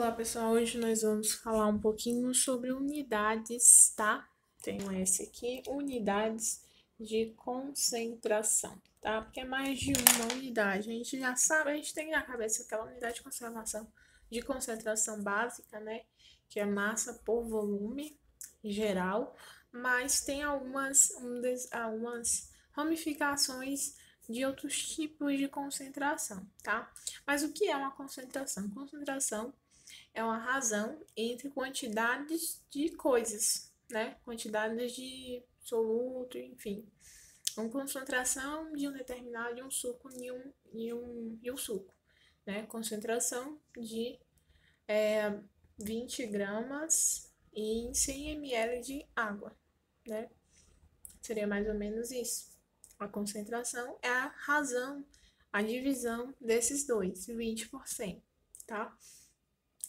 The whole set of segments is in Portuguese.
Olá, pessoal. Hoje nós vamos falar um pouquinho sobre unidades, tá? Tenho esse aqui, unidades de concentração, tá? Porque é mais de uma unidade. A gente já sabe, a gente tem na cabeça aquela unidade de concentração básica, né? Que é massa por volume geral, mas tem algumas ramificações de outros tipos de concentração, tá? Mas o que é uma concentração? Concentração é uma razão entre quantidades de coisas, né? Quantidades de soluto, enfim. Uma concentração de um determinado de um suco em um suco, né? Concentração de 20 gramas em 100 ml de água, né? Seria mais ou menos isso. A concentração é a razão, a divisão desses dois, 20%, tá?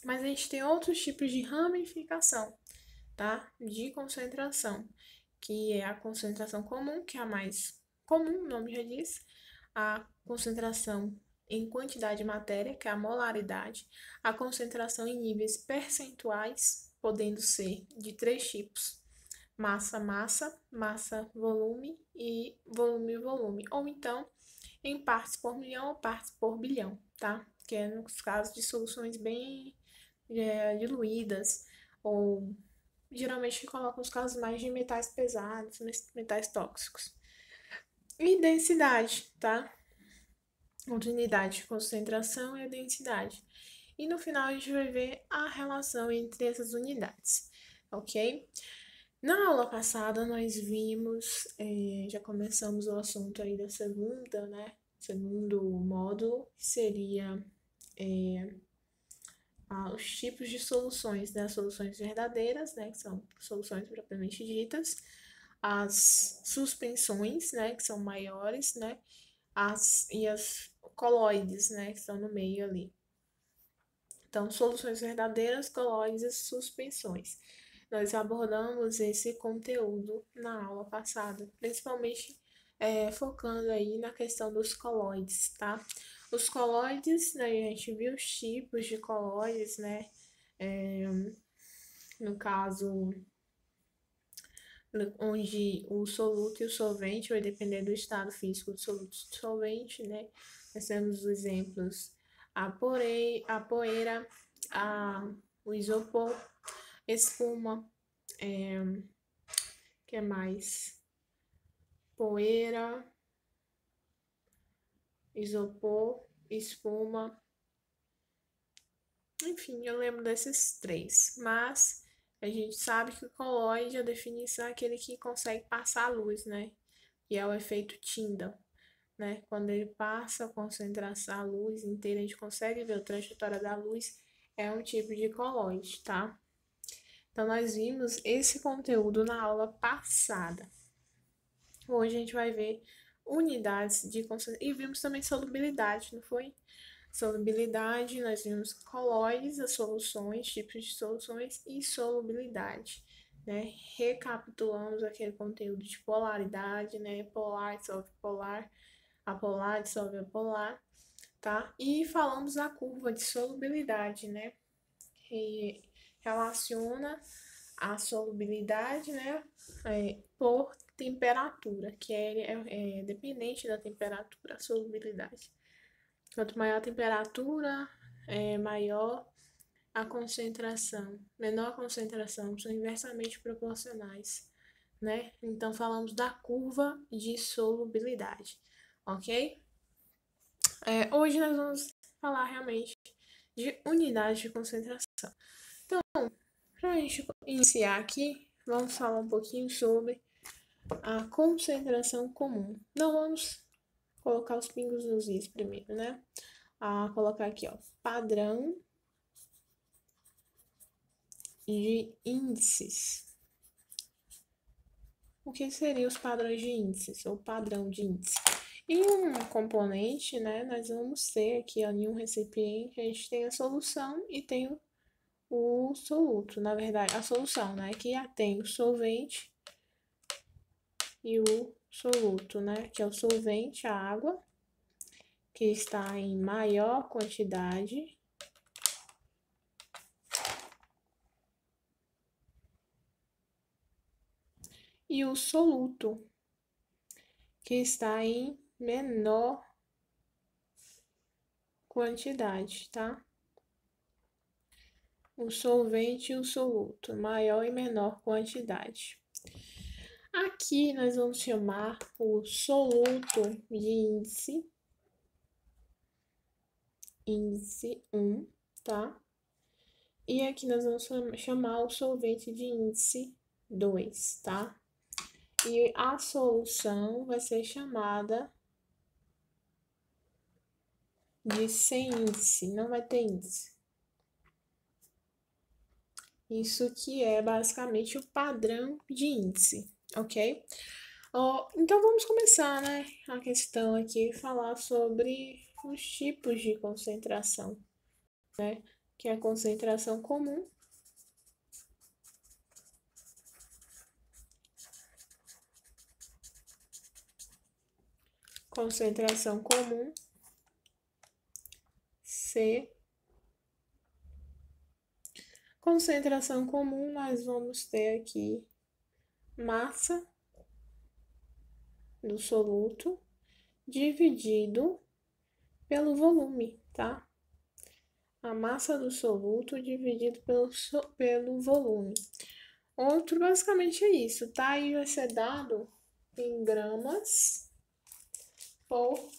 Mas a gente tem outros tipos de ramificação, tá? De concentração, que é a concentração comum, que é a mais comum, o nome já diz, a concentração em quantidade de matéria, que é a molaridade, a concentração em níveis percentuais, podendo ser de três tipos: massa-massa, massa-volume e volume-volume, ou então em partes por milhão ou partes por bilhão, tá? Que é nos casos de soluções bem diluídas, ou geralmente colocam os casos mais de metais pesados, metais tóxicos. E densidade, tá? Outra unidade de concentração é a densidade. E no final a gente vai ver a relação entre essas unidades, ok? Na aula passada nós vimos, já começamos o assunto aí da segunda, né? Segundo módulo, que seria os tipos de soluções, né? As soluções verdadeiras, né? Que são soluções propriamente ditas, as suspensões, né? Que são maiores, né? E as coloides, né? Que estão no meio ali. Então, soluções verdadeiras, coloides e suspensões. Nós abordamos esse conteúdo na aula passada, principalmente focando aí na questão dos coloides, tá? Os coloides, né, a gente viu os tipos de coloides, né? No caso, onde o soluto e o solvente vai depender do estado físico do soluto e do solvente, né? Nós temos os exemplos a poeira, o isopor, espuma, que mais? Poeira, isopor, espuma, enfim, eu lembro desses três, mas a gente sabe que o colóide, a definição é aquele que consegue passar a luz, né? E é o efeito Tyndall, né? Quando ele passa a concentração, a luz inteira, a gente consegue ver a trajetória da luz, é um tipo de colóide, tá? Então, nós vimos esse conteúdo na aula passada. Hoje a gente vai ver unidades de concentração e vimos também solubilidade, não foi? Solubilidade, nós vimos colóides, as soluções, tipos de soluções e solubilidade, né? Recapitulamos aquele conteúdo de polaridade, né? Polar dissolve polar, apolar dissolve apolar, tá? E falamos da curva de solubilidade, né? Que relaciona a solubilidade, né? Por temperatura, que é dependente da temperatura, a solubilidade. Quanto maior a temperatura, maior a concentração. Menor a concentração, são inversamente proporcionais, né? Então, falamos da curva de solubilidade, ok? Hoje nós vamos falar realmente de unidade de concentração. Então, para a gente iniciar aqui, vamos falar um pouquinho sobre a concentração comum. Não vamos colocar os pingos nos is primeiro, né? Colocar aqui, ó, padrão de índices. O que seriam os padrões de índices, ou padrão de índice? Em um componente, né, nós vamos ter aqui, ó, em um recipiente, a gente tem a solução e tem o soluto. Na verdade, a solução, né, que tem o solvente e o soluto, né, que é o solvente, a água, que está em maior quantidade e o soluto, que está em menor quantidade, tá? O solvente e o soluto, maior e menor quantidade. Aqui nós vamos chamar o soluto de índice 1, tá? E aqui nós vamos chamar o solvente de índice 2, tá? E a solução vai ser chamada de sem índice, não vai ter índice. Isso que é basicamente o padrão de índice, ok? Então vamos começar, né, a questão aqui, falar sobre os tipos de concentração, né? Que é a concentração comum, C. Concentração comum, nós vamos ter aqui massa do soluto dividido pelo volume, tá? A massa do soluto dividido pelo volume. Outro, basicamente é isso, tá? E vai ser dado em gramas por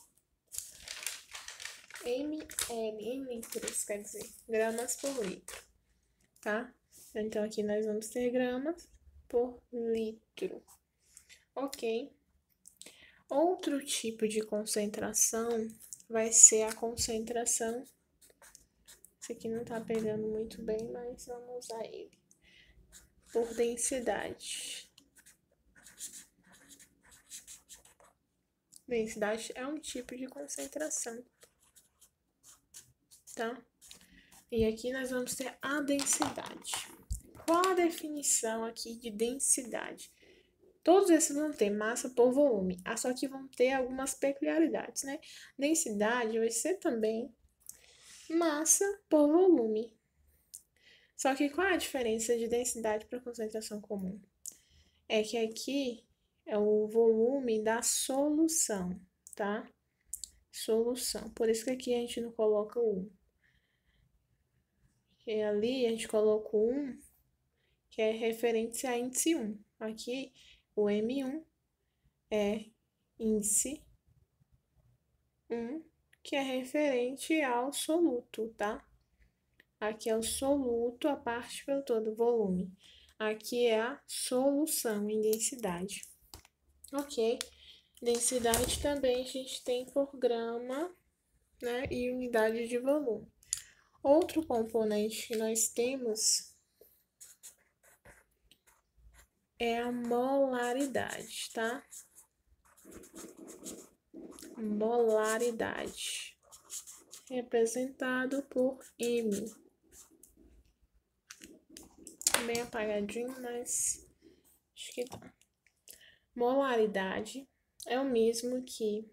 ml, em litros, quer dizer, gramas por litro, tá? Então, aqui nós vamos ter gramas por litro, ok? Outro tipo de concentração vai ser a concentração. Esse aqui não tá pegando muito bem, mas vamos usar ele. Por densidade. Densidade é um tipo de concentração, tá? E aqui nós vamos ter a densidade. Qual a definição aqui de densidade? Todos esses vão ter massa por volume, só que vão ter algumas peculiaridades, né? Densidade vai ser também massa por volume. Só que qual é a diferença de densidade para concentração comum? É que aqui é o volume da solução, tá? Solução. Por isso que aqui a gente não coloca o 1. E ali a gente coloca o 1, que é referente a índice 1. Aqui, o M1 é índice 1, que é referente ao soluto, tá? Aqui é o soluto, a parte pelo todo, volume. Aqui é a solução em densidade. Ok? Densidade também a gente tem por grama, né? E unidade de volume. Outro componente que nós temos é a molaridade, tá? Molaridade, representado por M. Bem apagadinho, mas acho que tá. Molaridade é o mesmo que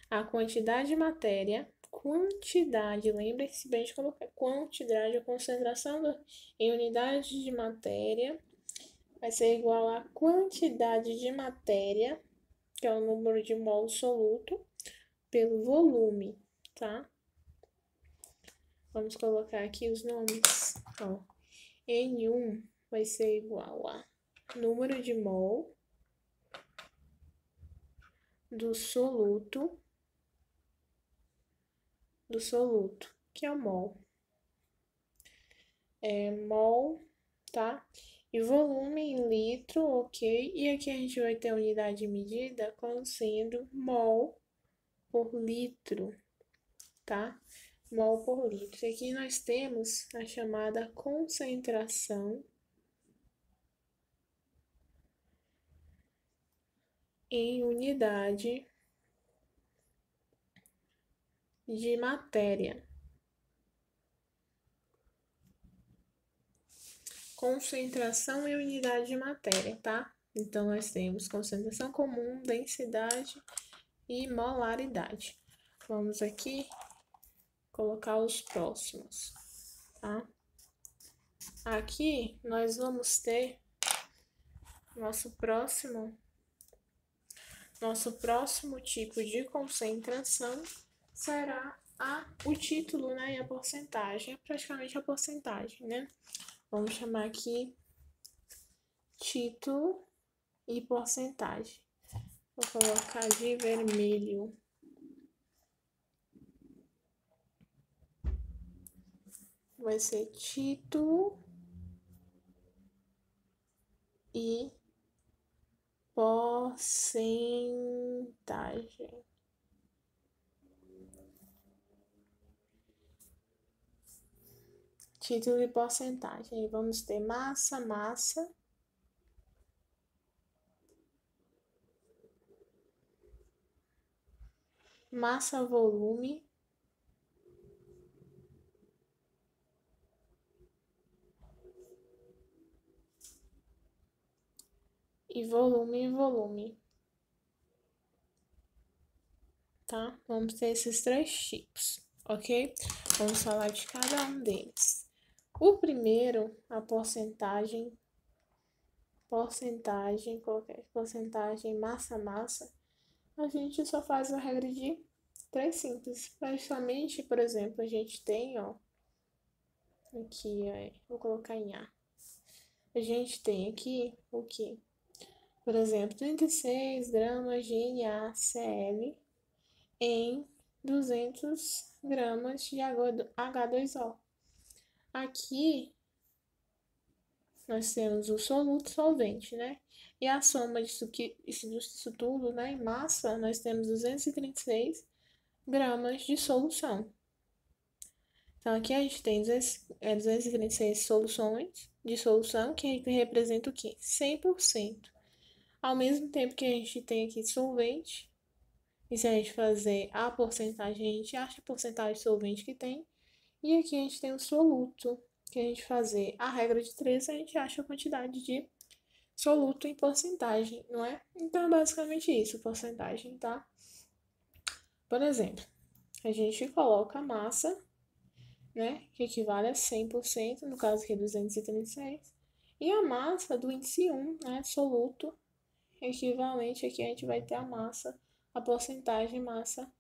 a quantidade de matéria, lembre-se bem de colocar quantidade, a concentração em unidade de matéria vai ser igual à quantidade de matéria, que é o número de mol soluto, pelo volume, tá? Vamos colocar aqui os nomes. Ó, N1 vai ser igual a número de mol do soluto, que é o mol. É mol, tá? E volume em litro, ok? E aqui a gente vai ter a unidade de medida como sendo mol por litro, tá? Mol por litro. E aqui nós temos a chamada concentração em unidade de matéria. Concentração em unidade de matéria, tá? Então, nós temos concentração comum, densidade e molaridade. Vamos aqui colocar os próximos, tá? Aqui, nós vamos ter Nosso próximo tipo de concentração será o título, né, e a porcentagem, é praticamente a porcentagem, né? Vamos chamar aqui título e porcentagem. Vou colocar de vermelho. Vai ser título e porcentagem. Título e porcentagem. Aí vamos ter massa, volume, e volume. Tá? Vamos ter esses três tipos, ok? Vamos falar de cada um deles. O primeiro, a porcentagem, qualquer porcentagem, massa, a gente só faz a regra de três simples. Praticamente, por exemplo, a gente tem, ó, aqui, ó, vou colocar em A. A gente tem aqui o que? Por exemplo, 36 gramas de NaCl em 200 gramas de H2O. Aqui nós temos o soluto solvente, né? E a soma disso tudo, né, em massa, nós temos 236 gramas de solução. Então, aqui a gente tem 236 soluções de solução, que representa o quê? 100%. Ao mesmo tempo que a gente tem aqui solvente, e se a gente fazer a porcentagem, a gente acha a porcentagem de solvente que tem. E aqui a gente tem o soluto, que a gente fazer a regra de 3, a gente acha a quantidade de soluto em porcentagem, não é? Então, é basicamente isso, porcentagem, tá? Por exemplo, a gente coloca a massa, né, que equivale a 100%, no caso aqui é 236, e a massa do índice 1, né, soluto, equivalente aqui a gente vai ter a massa, a porcentagem massa,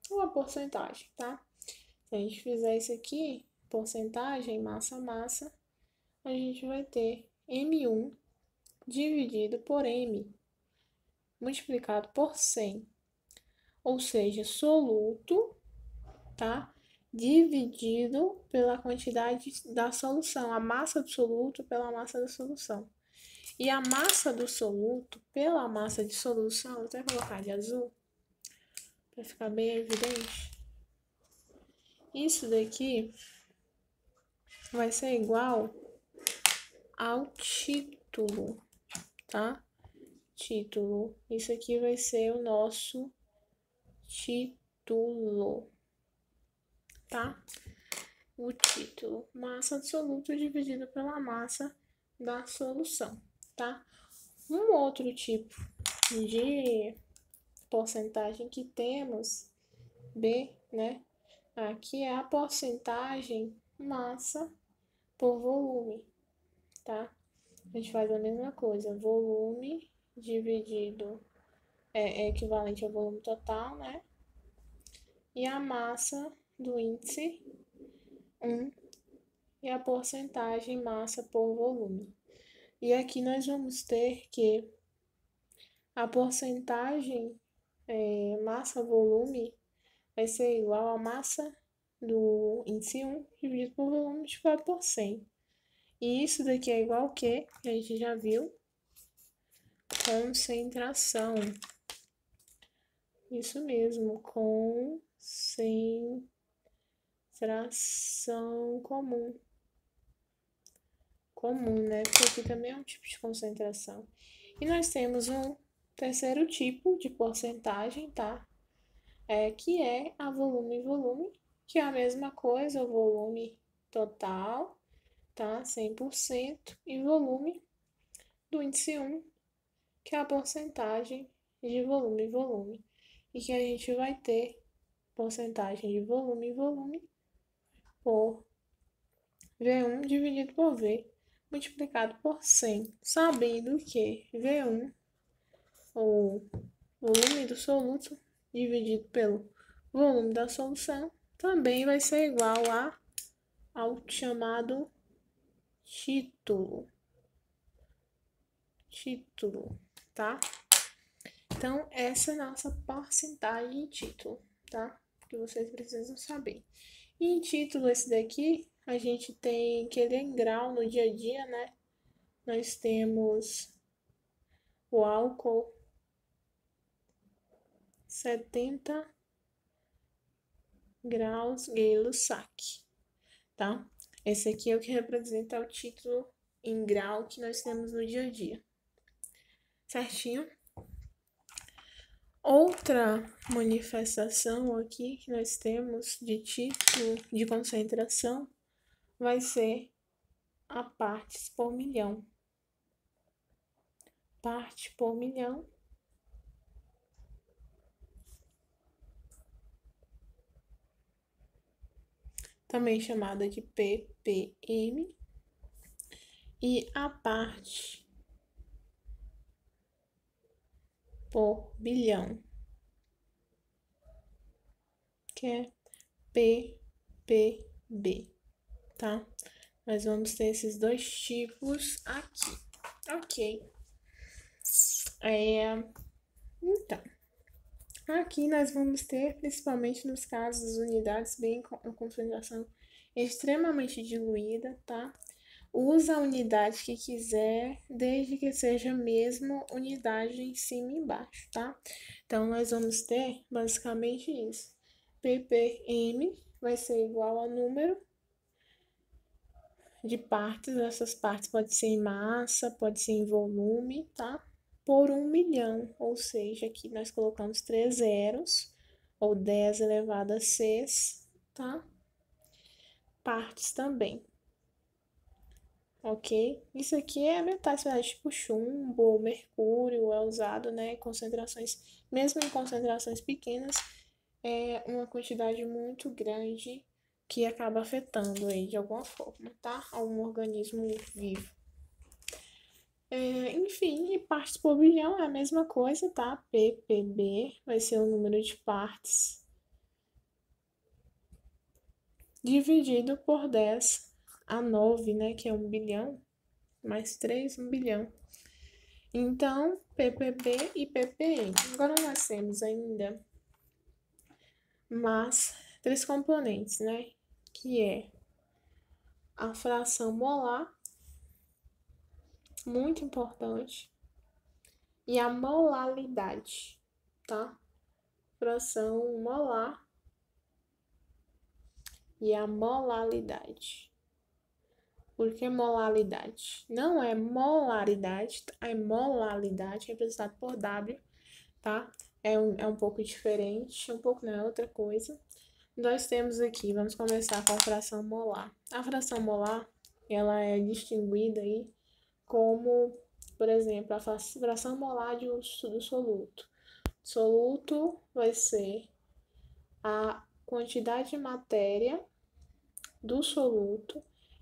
ou a porcentagem, tá? Se a gente fizer isso aqui, porcentagem massa, a gente vai ter M1 dividido por M, multiplicado por 100, ou seja, soluto, tá? Dividido pela quantidade da solução, a massa do soluto pela massa da solução. E a massa do soluto pela massa de solução, vou até colocar de azul, para ficar bem evidente. Isso daqui vai ser igual ao título, tá? Título. Isso aqui vai ser o nosso título, tá? O título, massa do soluto dividido pela massa da solução, tá? Um outro tipo de porcentagem que temos, B, né? Aqui é a porcentagem massa por volume, tá? A gente faz a mesma coisa, volume dividido é equivalente ao volume total, né? E a massa do índice 1 e a porcentagem massa por volume. E aqui nós vamos ter que a porcentagem massa-volume vai ser igual a massa do índice 1 dividido por volume multiplicado por 100. E isso daqui é igual ao que a gente já viu? Concentração. Isso mesmo, concentração comum. Comum, né? Porque aqui também é um tipo de concentração. E nós temos um terceiro tipo de porcentagem, tá? Que é a volume, que é a mesma coisa, o volume total, tá? 100%, e volume do índice 1, que é a porcentagem de volume. E que a gente vai ter porcentagem de volume por V1 dividido por V, multiplicado por 100, sabendo que V1, ou volume do soluto, dividido pelo volume da solução, também vai ser igual ao chamado título, tá? Então, essa é a nossa porcentagem em título, tá? Que vocês precisam saber. E em título, esse daqui, a gente tem que ele é em grau no dia a dia, né? Nós temos o álcool 70 graus Gay-Lussac, tá? Esse aqui é o que representa o título em grau que nós temos no dia a dia. Certinho? Outra manifestação aqui que nós temos de título de concentração vai ser a partes por milhão. Parte por milhão também chamada de ppm, e a parte por bilhão, que é ppb, tá? Nós vamos ter esses dois tipos aqui, ok? Então, aqui nós vamos ter, principalmente nos casos, unidades bem com concentração extremamente diluída, tá? Usa a unidade que quiser, desde que seja mesmo unidade em cima e embaixo, tá? Então, nós vamos ter basicamente isso. ppm vai ser igual ao número de partes. Essas partes pode ser em massa, pode ser em volume, tá? Por 1 milhão, ou seja, aqui nós colocamos 3 zeros, ou 10 elevado a 6, tá? Partes também. Ok? Isso aqui é metais tipo chumbo ou mercúrio, é usado, né, em concentrações, mesmo em concentrações pequenas, é uma quantidade muito grande que acaba afetando aí de alguma forma, tá? Algum organismo vivo. Enfim, e partes por bilhão é a mesma coisa, tá? ppb vai ser o número de partes dividido por 10 a 9, né? Que é 1 bilhão, mais 3, 1 bilhão. Então, ppb e ppm. Agora nós temos ainda mais 3 componentes, né? Que é a fração molar, muito importante, e a molalidade, tá? Fração molar e a molalidade. Por que molalidade? Não é molaridade, é molalidade, representado por W, tá? É um pouco diferente, um pouco não é outra coisa. Nós temos aqui, vamos começar com a fração molar. A fração molar, ela é distinguida aí como, por exemplo, a fração molar do soluto. Soluto vai ser a quantidade de matéria do soluto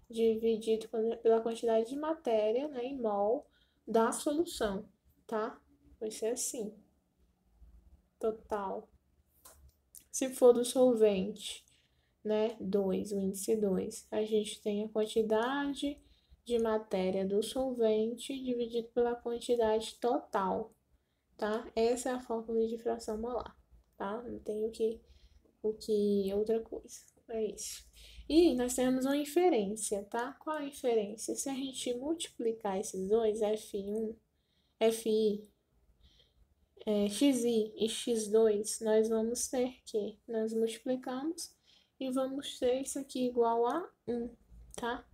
dividido pela quantidade de matéria, né, em mol da solução, tá? Vai ser assim, total. Se for do solvente, né, 2, o índice 2, a gente tem a quantidade de matéria do solvente dividido pela quantidade total, tá? Essa é a fórmula de fração molar, tá? Não tem outra coisa, é isso. E nós temos uma inferência, tá? Qual a inferência? Se a gente multiplicar esses dois, Fi, Xi e X2, nós vamos ter que nós multiplicamos e vamos ter isso aqui igual a 1, tá?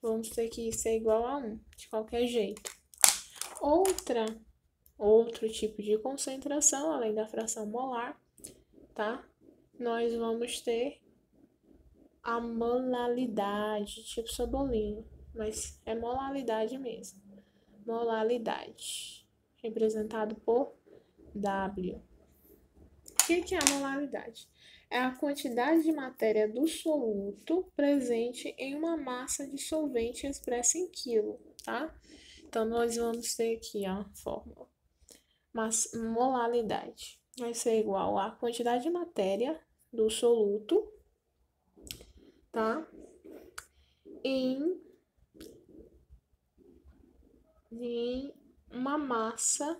Vamos ter que isso é igual a 1, de qualquer jeito. Outro tipo de concentração, além da fração molar, tá? Nós vamos ter a molalidade, tipo cebolinha, mas é molalidade mesmo. Molalidade, representado por W. O que é a molalidade? é a quantidade de matéria do soluto presente em uma massa de solvente expressa em quilo, tá? Então, nós vamos ter aqui a fórmula. Mas molaridade vai ser igual à quantidade de matéria do soluto, tá? Em uma massa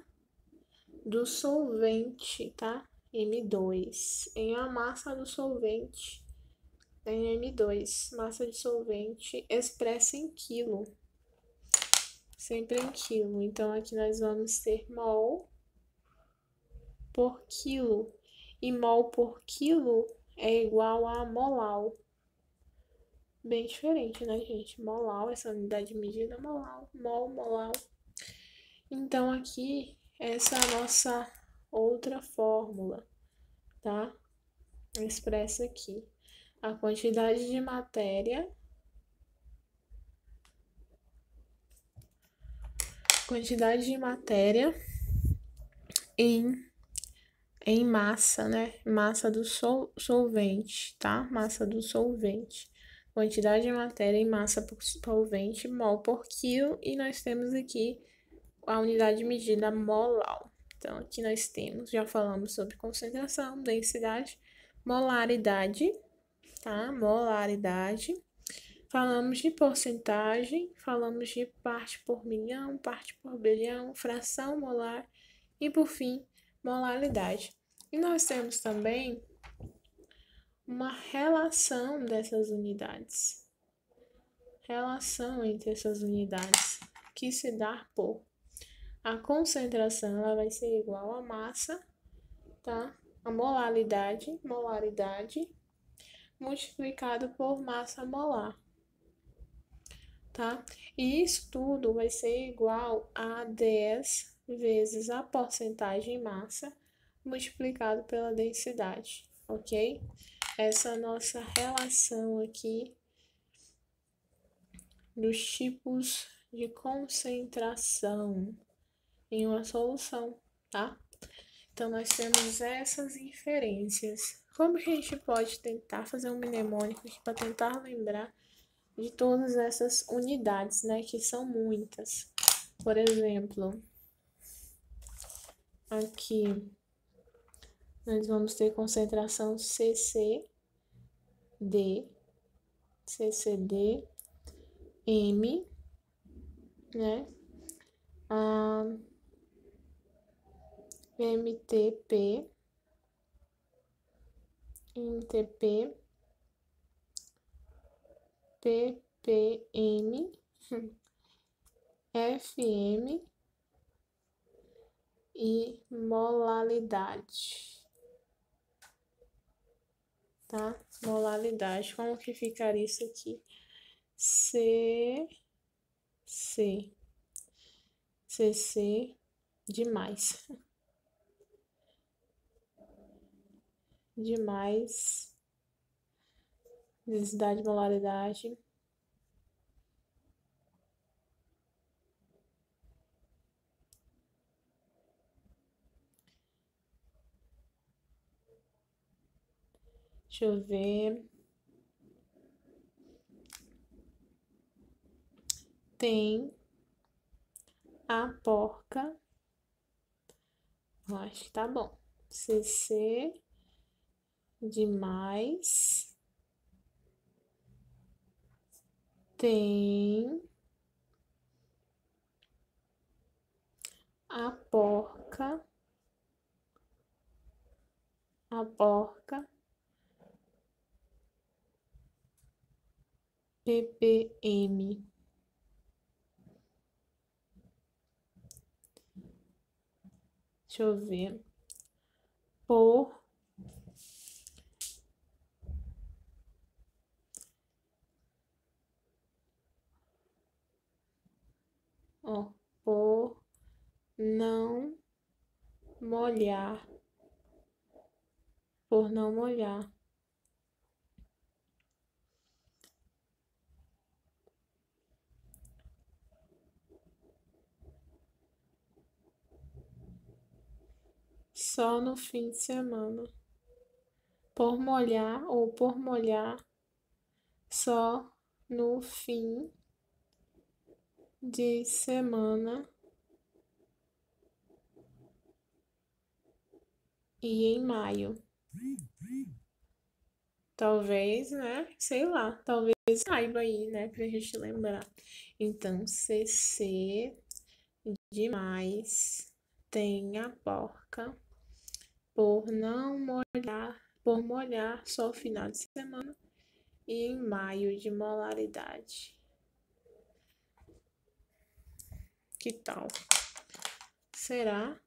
do solvente, tá? M2. Em uma massa do solvente, em M2, massa de solvente expressa em quilo. Sempre em quilo. Então, aqui nós vamos ter mol por quilo. E mol por quilo é igual a molal. Bem diferente, né, gente? Molal, essa unidade de medida, molal, mol, molal. Então, aqui, essa é a nossa outra fórmula, tá? Expressa aqui a quantidade de matéria, em, em massa, né? Massa do solvente, tá? Massa do solvente. Quantidade de matéria em massa por solvente, mol por quilo, e nós temos aqui a unidade de medida molar. Então, aqui nós temos, já falamos sobre concentração, densidade, molaridade, tá? Molaridade. Falamos de porcentagem, falamos de parte por milhão, parte por bilhão, fração molar e, por fim, molaridade. E nós temos também uma relação dessas unidades. Relação entre essas unidades, que se dá por a concentração, ela vai ser igual à massa, tá? A molaridade multiplicado por massa molar, tá? E isso tudo vai ser igual a 10 vezes a porcentagem em massa multiplicado pela densidade, ok? Essa é a nossa relação aqui dos tipos de concentração em uma solução, tá? Então, nós temos essas inferências. Como que a gente pode tentar fazer um mnemônico aqui para tentar lembrar de todas essas unidades, né? Que são muitas. Por exemplo, aqui nós vamos ter concentração CCD, M, né? MTP, ppm, FM e molaridade, tá? Molaridade, como que ficaria isso aqui? CC demais. Demais. Densidade, molaridade. Deixa eu ver. Tem a porca. Eu acho que tá bom. CC demais. Tem a porca. ppm. Deixa eu ver. Por por não molhar. Por não molhar. Só no fim de semana. por molhar ou por molhar só no fim de semana e em maio. Talvez, né? Sei lá, talvez saiba aí, né? Pra gente lembrar. Então, CC demais tem a porca por não molhar, por molhar só o final de semana e em maio de molaridade. Que tal? Será?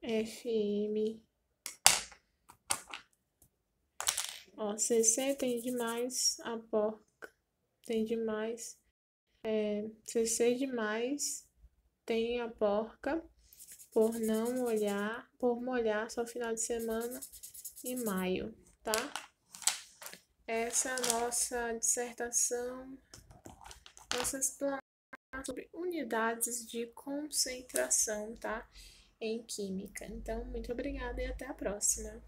FM. Ó, CC tem demais, a porca tem demais. CC demais tem a porca por não molhar, por molhar só final de semana e maio, tá? Essa é a nossa dissertação, nossa explanação sobre unidades de concentração, tá? Em química. Então, muito obrigada e até a próxima.